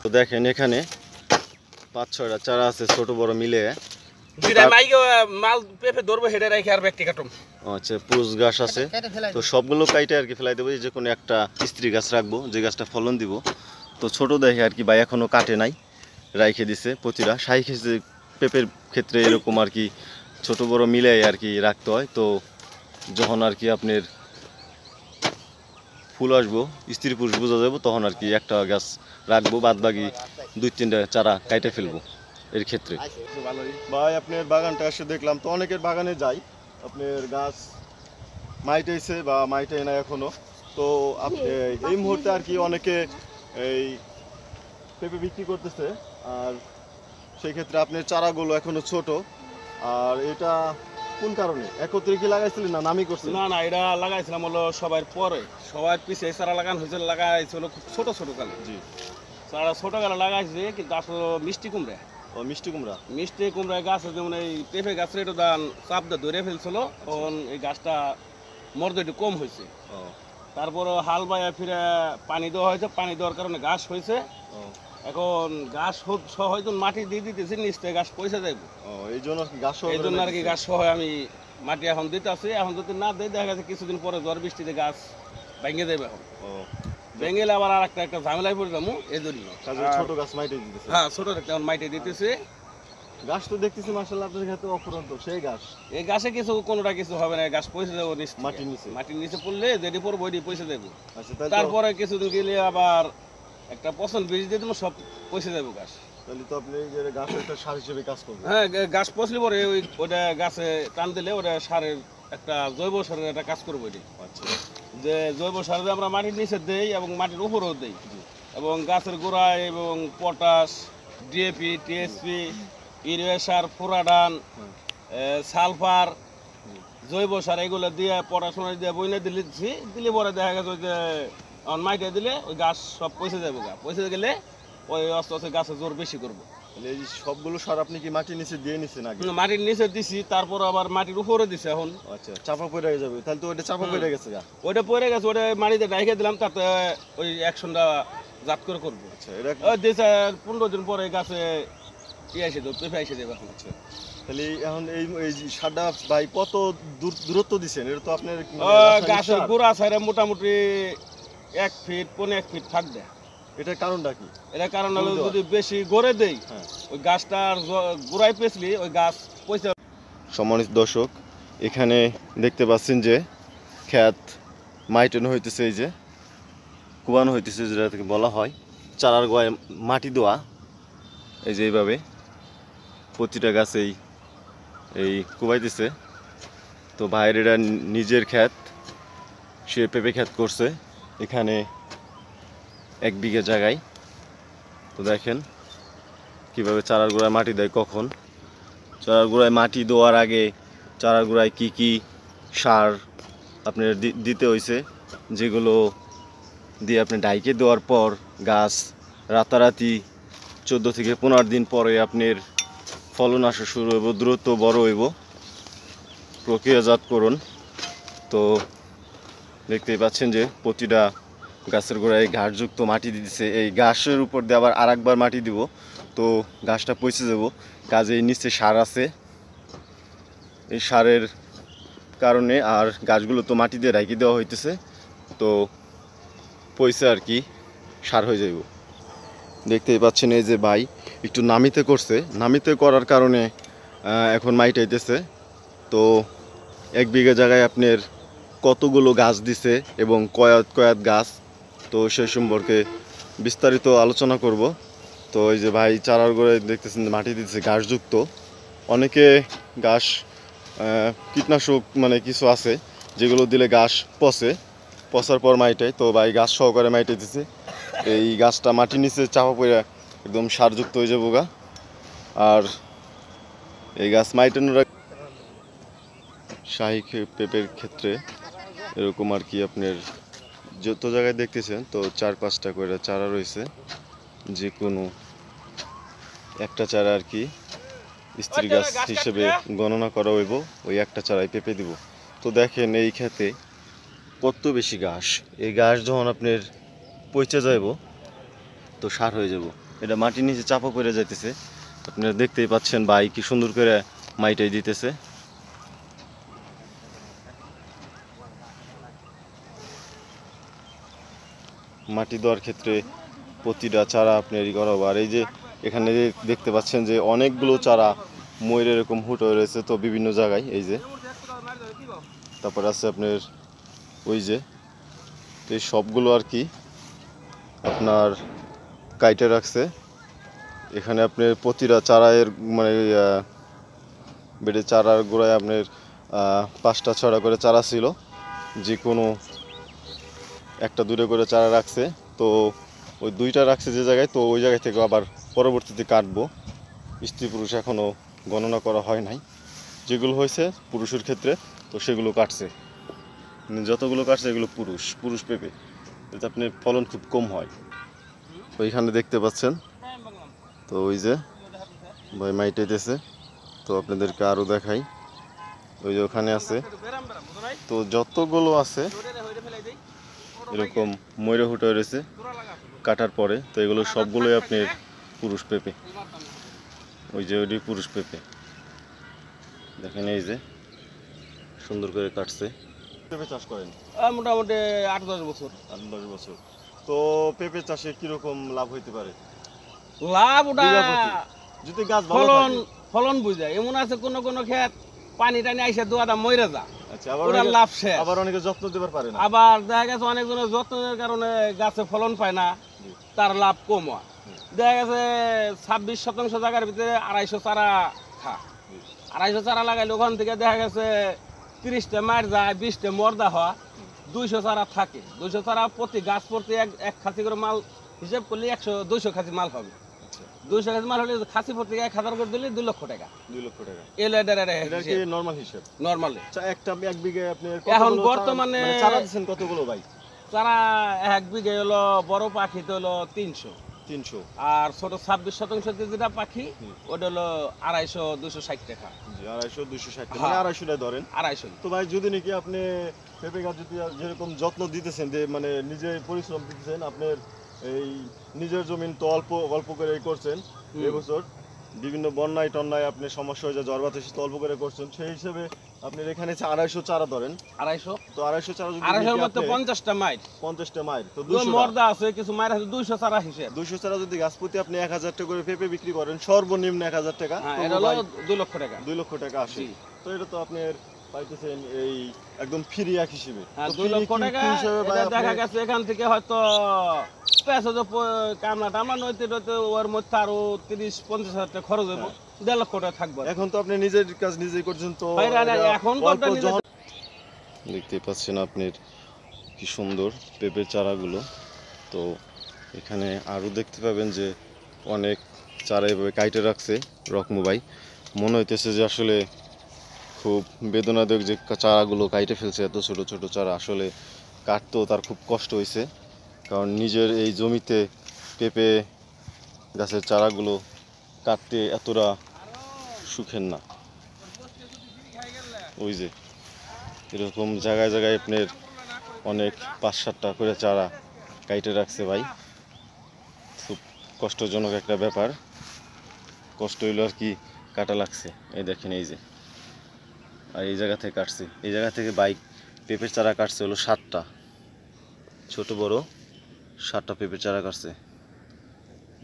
তো দেখেন এখানে ৫-৬টা চারা আছে ছোট বড় মিলে। আচ্ছা, পুষ গাছ আছে, তো সবগুলো কাইটে আর কি ফেলাই দেবো। যে কোনো একটা স্ত্রী গাছ রাখবো, যে গাছটা ফলন দিব। তো ছোট দেখে আর কি ভাই এখনো কাটে নাই, রাইখে দিছে প্রতিটা শাহী খেয়েছে। পেঁপের ক্ষেত্রে এরকম আর কি ছোট বড় মিলে আর কি রাখতে হয়। তো যখন আর কি আপনার ফুল আসবো, স্ত্রী পুরুষ বোঝা যাবো, তখন আর কি একটা গাছ রাখবো, বাদ বাকি 2-3টা চারা কাইটে ফেলবো। এর ক্ষেত্রে ভাই আপনার বাগানটা এসে দেখলাম, তো অনেকের বাগানে যাই, আপনার গাছ মাইটেছে বা মাইটে না এখনো। তো এই মুহূর্তে আর কি অনেকে এই পেঁপে বিক্রি করতেছে, আর সেই ক্ষেত্রে আপনার চারাগুলো এখনো ছোট। আর এটা কোন কারণে একত্রে কি লাগাইছিলেন না নামি করছেন? না, এটা লাগাইছিলাম হলো সবার পরে, সবার পিছিয়ে চারা লাগানো হয়েছিল, লাগাইছিল খুব ছোট ছোট কালে। জি, চারা ছোট কালে লাগাইছে, কিন্তু আসলে মিষ্টি কুমড়া। ও মিষ্টি কুমড়া। মিষ্টি কুমড়া গাছ যেমন এই পেঁপে গাছের একটু দান চাপ দিয়ে ধরে ফেলছিল, তখন এই গাছটা মর্দ একটু কম হয়েছে। তারপর হাল বাইয়া ফিরে পানি দেওয়া হয়েছে, পানি দেওয়ার কারণে গাছ হয়েছে। এখন গাছ সহ হয়তো মাটি দিয়ে দিতেছি, নিচ থেকে গাছ পয়সা যাইবো, এই জন্য আর কি গাছ সহ আমি মাটি এখন দিতে আছি। এখন যদি না দেয়, দেখা গেছে কিছুদিন পরে ঝড় বৃষ্টিতে গাছ ভেঙে দেবে। এখন ভেঙে গেলে আবার আর একটা ঝামেলায় পড়ে যাবো। এই জন্য ছোট গাছ মাইটে দিতেছে। হ্যাঁ, ছোট একটা মাইটে দিতেছে। গাছ তো দেখতেছি মাশাআল্লাহ আপনাদের কাছে অফুরন্ত সেই গাছ। এই গাছে কোনোটা কিছু হবে না, গাছ পয়সা দেবো মাটির নিচে পড়লে যেটি পড়বো ওইটি পয়সা দেবো। আচ্ছা, তারপরে কিছুদিন গেলে আবার একটা পছন্দ বীজ দিয়ে দেবো, সব পয়সা দেবো গাছ। তাহলে তো আপনি যে গাছের একটা সার হিসেবে কাজ করবেন। হ্যাঁ, গাছ পচলে পরে ওটা গাছে টান দিলে ওটা সারের একটা জৈব সারের একটা কাজ করবো। এটি আচ্ছা, যে জৈব সার দিয়ে আমরা মাটির নিচে দেই এবং মাটির উপরেও দেই, এবং গাছের গোড়ায় এবং পটাশ, ডিএপি, টিএসপি, ইউরিয়া সার, ফুরাডান, সালফার, জৈব সার এগুলো দিয়ে পটাশোনা দিয়ে বইনে দিলে পরে দেখা গেছে যে মাইটে দিলে ওই গাছ সব পয়সা যাবে। পয়সা গেলে ওই আস্তে আস্তে গাছের জোর বেশি করবো। এই সবগুলো সার আপনি কি মাটির নিচে দিয়ে নিছেন আগে? মাটির নিচে দিছি, তারপর আবার মাটির উপরে দিছে। এখন আচ্ছা, চাপা পড়ে যাবে, তাহলে তো ওইটা চাপা পড়ে গেছে। ওইটা পড়ে গেছে, ওটা মাটিতে রেখে দিলাম, তাতে ওই অ্যাকশনটা জাত করে করবো। আচ্ছা, এটা ওই 15 দিন পরে গাছে এসে দেবো, পেঁপে এসে দেবে। এখন আচ্ছা, তাহলে এখন এই সারটা ভাই কত দূরত্ব দিচ্ছেন? এটা তো আপনার গাছের গোড়া সাইডে মোটামুটি 1 ফিট, 1.5 ফিট থাকবে। এটার কারণটা কি? এটার কারণ হলো যদি বেশি গড়ে দেই, ওই গাছটার গোড়ায় পেছলি ওই গাছ পয়সা। সম্মানিত দর্শক, এখানে দেখতে পাচ্ছেন যে ক্ষেত মাইটানো হইতেছে, এই যে কুবানো হইতেছে, যেটা থেকে বলা হয় চারার গোড়ায় মাটি দেওয়া। এই যে এইভাবে প্রতিটা গাছেই এই কুবাইতেছে। তো ভাইয়ের এটা নিজের ক্ষেত, সে পেঁপে ক্ষেত করছে এখানে 1 বিঘা জায়গায়। তো দেখেন কিভাবে চারার গোড়ায় মাটি দেয়। কখন চারার গোড়ায় মাটি দেওয়ার আগে চারার গোড়ায় কী কী সার আপনার দিতে হয়েছে, যেগুলো দিয়ে আপনি ডাইকে দেওয়ার পর গাছ রাতারাতি 14 থেকে 15 দিন পরে আপনার ফলন আসা শুরু হইব, দ্রুত বড় হইব, প্রক্রিয়াজাতকরণ। তো দেখতেই পাচ্ছেন যে প্রতিটা গাছের গোড়ায় ঘাসযুক্ত মাটি দিতেছে। এই ঘাসের উপর দিয়ে আবার আরেকবার মাটি দিব, তো গাছটা পচে যাব। গাছের নিচে সার আছে, এই সারের কারণে আর গাছগুলো তো মাটি দিয়ে রাখি দেওয়া হইতেছে, তো পয়সা আর কি সার হয়ে যাইব। দেখতেই পাচ্ছেন এই যে ভাই একটু নামিতে করছে, নামিতে করার কারণে এখন মাইট আইতেছে। তো 1 বিঘা জায়গায় আপনার কতগুলো গাছ দিছে এবং কয়াত গাছ, তো সেই সম্পর্কে বিস্তারিত আলোচনা করব। তো এই যে ভাই চারার গোড়ায় দেখতেছেন মাটি দিতেছে ঘাসযুক্ত। অনেকে ঘাস কীটনাশক মানে কিছু আছে যেগুলো দিলে ঘাস পচার পর মাইটায়, তো ভাই গাছ সহকারে মাইটে দিছে। এই গাছটা মাটির নিচে চাপা পড়ে একদম সারযুক্ত হয়ে যাবো গা। আর এই গাছ মাইটানোর শাহী পেঁপের ক্ষেত্রে এরকম আর কি আপনার যত জায়গায় দেখতেছেন, তো 4-5টা করে চারা রয়েছে। যে কোনো একটা চারা আর কি স্ত্রী গাছ হিসেবে গণনা করা হইব, ওই একটা চারাই পেঁপে দিব। তো দেখেন এই ক্ষেতে কত বেশি ঘাস, এই ঘাস যখন আপনার পচে যাইব তো সার হয়ে যাব। এটা মাটির নিচে চাপা পড়ে যাইতেছে, আপনারা দেখতেই পাচ্ছেন ভাই কি সুন্দর করে মাইটাই দিতেছে। মাটি দেওয়ার ক্ষেত্রে প্রতিটা চারা আপনি রেডি করা হবে। আর এই যে এখানে দেখতে পাচ্ছেন যে অনেকগুলো চারা ময়ূর এরকম হুট হয়ে রয়েছে তো বিভিন্ন জায়গায়, এই যে তারপর আছে আপনার ওই যে, তো এই সবগুলো আর কি আপনার কাইটে রাখছে। এখানে আপনার প্রতিটা চারায়ের মানে বেডে চারার গোড়ায় আপনার 5টা 6টা করে চারা ছিল, যে কোনো একটা দুটো করে চারা রাখছে। তো ওই 2টা রাখছে যে জায়গায়, তো ওই জায়গায় থেকে আবার পরবর্তীতে কাটবো। স্ত্রী পুরুষ এখনও গণনা করা হয় নাই, যেগুলো হয়েছে পুরুষের ক্ষেত্রে তো সেগুলো কাটছে, যতগুলো কাটছে এগুলো পুরুষ পেঁপে, এতে আপনার ফলন খুব কম হয়। ওইখানে দেখতে পাচ্ছেন, তো ওই যে ভাই মাইটাইতেছে, তো আপনাদেরকে আরও দেখাই, ওই যে ওখানে আছে। তো যতগুলো আছে এরকম ময়ূরে হুটে রয়েছে কাটার পরে, তো এগুলো সবগুলোই আপনার পুরুষ পেঁপে। ওই যে ওইটি পুরুষ পেঁপে, দেখেন এই যে সুন্দর করে কাটছে। পেঁপে চাষ করেন মোটামুটি 8-10 বছর। 8-10 বছর। তো পেঁপে চাষে কিরকম লাভ হইতে পারে? লাভ ওটা যদি গাছ ভালো ফলন থাকে, ফলন বুঝায়। এমন আছে কোন কোন ক্ষেত পানি টানি আইসা দুয়াটা মরে যা, আচ্ছা, আবার ওটা লাভ শেষ। আবার অনেকে যত্ন দিতে পারে না, আবার দেখা গেছে অনেকজনের যত্নের কারণে গাছে ফলন পায় না, তার লাভ কম হয়। দেখা গেছে 26% জায়গার ভিতরে 250 চারা খা, 250 চারা লাগাইলে ওখান থেকে দেখা গেছে 30টা মার যায়, 20টা মর্দা হয়, 200 চারা থাকে। 200 চারা প্রতি গাছ প্রতি এক খাসি করে মাল হিসাব করলে 200 খাসি মাল হবে। 200 খাসি মাল হলে খাসি প্রতি 1000 করে দিলে 2 লক্ষ টাকা। 2 লক্ষ টাকা এলো এটা এটা কি নরমাল হিসাব? নরমালি একটা 1 বিঘে আপনি এখন বর্তমানে চারা দিচ্ছেন কতগুলো ভাই? চারা 1 বিঘে হলো বড় পাখিতে হলো 300, আর ছোট 26% যেটা পাখি ওটা হলো 250-260 টাকা। 250-260 টাকা, মানে 250 টাকা ধরেন। 250। তো ভাই যদি নাকি আপনি পেঁপে গাছ যদি যেরকম যত্ন দিতেছেন, যে মানে নিজে পরিশ্রম দিতেছেন, আপনার এই নিজের জমিন তো অল্প অল্প করে করছেন, এবছর বিভিন্ন বন্যায় টন্যায় আপনি সমস্যা হয়ে যায়, ঝড় বাতাসে তো অল্প করে করছেন, সেই হিসেবে আপনার এখানে 250 চারা ধরেন। 250 তো 250 চারা যদি 250 মধ্যে 50টা মাইর, 50টা মাইর, তো 200 মর্দা আছে, কিছু মাইর আছে, 200 চারা হিসেব। 200 চারা যদি গাছ প্রতি আপনি 1000 টাকা করে পেঁপে বিক্রি করেন, সর্বনিম্ন 1000 টাকা, এটা হলো 2 লক্ষ টাকা। 2 লক্ষ টাকা আসে। তো এটা তো আপনার পাইতেছেন এই একদম ফ্রি এক হিসেবে। 2 লক্ষ টাকা এটা দেখা গেছে এখান থেকে হয়তো কামলা টামলা নইতে নইতে ওর মধ্যে আরো 30-50 হাজার টাকা খরচ হইব, 1.5 লক্ষ টাকা থাকবে। এখন তো আপনি নিজের কাজ নিজেই করছেন, তো এখন দেখতে পাচ্ছেন আপনার কি সুন্দর পেঁপের চারাগুলো। তো এখানে আরও দেখতে পাবেন যে অনেক চারা এভাবে কাইটে রাখছে রকমভাই, মনে হইতেছে যে আসলে খুব বেদনাদায়ক যে চারাগুলো কাইটে ফেলছে, এত ছোট ছোট চারা। আসলে কাটতেও তার খুব কষ্ট হয়েছে, কারণ নিজের এই জমিতে পেঁপে গাছের চারাগুলো কাটতে এতটা সুখের না। ওই যে এরকম জায়গায় জায়গায় আপনার অনেক 5-7টা করে চারা কাইটে রাখছে ভাই, খুব কষ্টজনক একটা ব্যাপার। কষ্ট হইলো আর কি, কাটা লাগছে। এই দেখেন এই যে, আর এই জায়গা থেকে কাটছে, এই জায়গা থেকে বাইক পেঁপের চারা কাটছে হলো 7টা, ছোট বড় 7টা পেঁপের চারা কাটছে,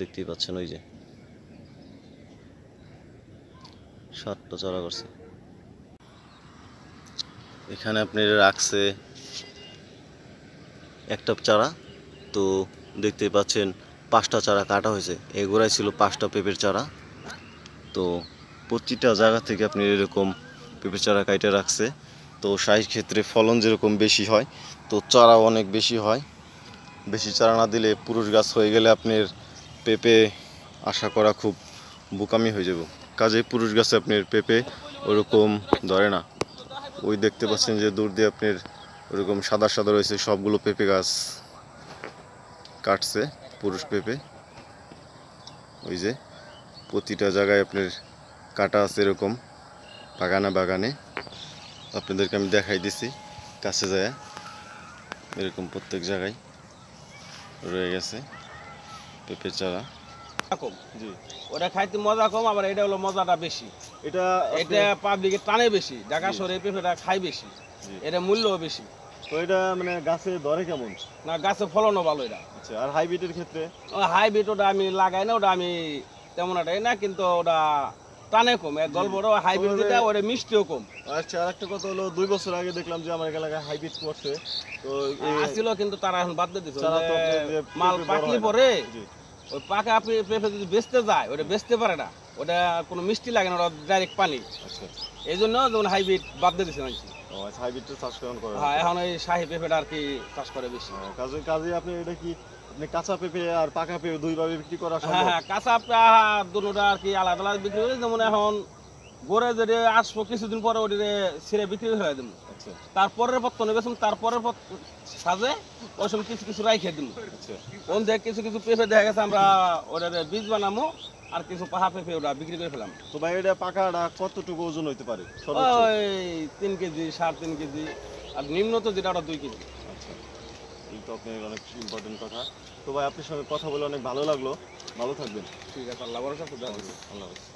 দেখতেই পাচ্ছেন। ওই যে 7টা চারা কাটছে। এখানে আপনার রাখছে একটা চারা, তো দেখতেই পাচ্ছেন 5টা চারা কাটা হয়েছে। এগোড়ায় ছিল 5টা পেঁপের চারা। তো প্রতিটা জায়গা থেকে আপনি এরকম পেঁপের চারা কাইটে রাখছে। তো সাইজ ক্ষেত্রে ফলন যেরকম বেশি হয়, তো চারা অনেক বেশি হয়। বেশি চারা না দিলে পুরুষ গাছ হয়ে গেলে আপনার পেঁপে আশা করা খুব বোকামি হয়ে যাব। কাজেই পুরুষ গাছে আপনার পেঁপে ওরকম ধরে না। ওই দেখতে পাচ্ছেন যে দূর দিয়ে আপনার ওরকম সাদা সাদা রয়েছে, সবগুলো পেঁপে গাছ কাটছে পুরুষ পেঁপে। ওই যে প্রতিটা জায়গায় আপনার কাটা আছে এরকম বাগানে বাগানে, আপনাদেরকে আমি দেখাই দিছি কাছে যায়। এরকম প্রত্যেক জায়গায় রয়ে গেছে পেঁপের চারা। কম জি, ওটা খাইতে মজা কম, আবার এটা হলো মজাটা বেশি। এটা এটা পাবলিকে টানে বেশি, ঢাকা শহরে পেঁপেটা খাই বেশি, জি। এটা মূল্যও বেশি। তো এটা মানে গাছে ধরে কেমন? না গাছে ফলনও ভালো এটা। আচ্ছা, আর হাইব্রিডের ক্ষেত্রে? হাইব্রিড ওটা আমি লাগাই না, ওটা আমি তেমন এটাই না, কিন্তু ওটা টানে কম। এক গল্পটা হাইব্রিড যেটা ওটা মিষ্টিও কম। আচ্ছা, আর একটা কথা হলো 2 বছর আগে দেখলাম যে আমার এলাকায় হাইব্রিড করছে, তো আসছিল কিন্তু তারা এখন বাদ দিয়ে দিচ্ছে। চারা তো ওই যে যে মাল পেঁপে বড় পাকলি হয় না। পরে জি, ওই পাকা পেঁপে যদি বেচতে যায় ওটা বেচতে পারে না, ওটা কোনো মিষ্টি লাগে না, ওটা ডাইরেক্ট পানি। আচ্ছা। এই জন্য যেমন হাইব্রিড বাদ দিয়ে দিচ্ছে মানুষ। ও আচ্ছা, হাইব্রিডটা চাষ করে। হ্যাঁ, এখন ওই শাহী পেঁপেটা আর কি চাষ করে বেশি। কাজে কাজে আপনি এটা কি আপনি কাঁচা পেঁপে আর পাকা পেঁপে দুইভাবে বিক্রি করা হ্যাঁ সম্ভব? হ্যাঁ, কাঁচা দুটোটা আর কি আলাদা আলাদা বিক্রি করে। যেমন এখন গড়ে যেটা আসবো কিছুদিন পরে ওটা ছিঁড়ে বিক্রি হয়ে দেবো। আচ্ছা তারপরের পর নেবে, তারপরের পর সাজে ওই সময় কিছু কিছু রাইখে দিব। আচ্ছা। কোন দেখ কিছু কিছু পেঁপে দেখা গেছে আমরা ওটা বীজ বানামো, আর কিছু পাহা পেঁপে ওটা বিক্রি করে ফেলাম। তো ভাই এটা পাকাটা কতটুকু ওজন হইতে পারে সর্বোচ্চ? ওই 3 কেজি 3.5 কেজি, আর নিম্ন তো যেটা ওটা 2 কেজি। আচ্ছা, এই তো আপনার অনেক ইম্পর্টেন্ট কথা। তো ভাই আপনার সঙ্গে কথা বলে অনেক ভালো লাগলো, ভালো থাকবেন। ঠিক আছে, আল্লাহ ভরসা। আল্লাহ হাফেজ।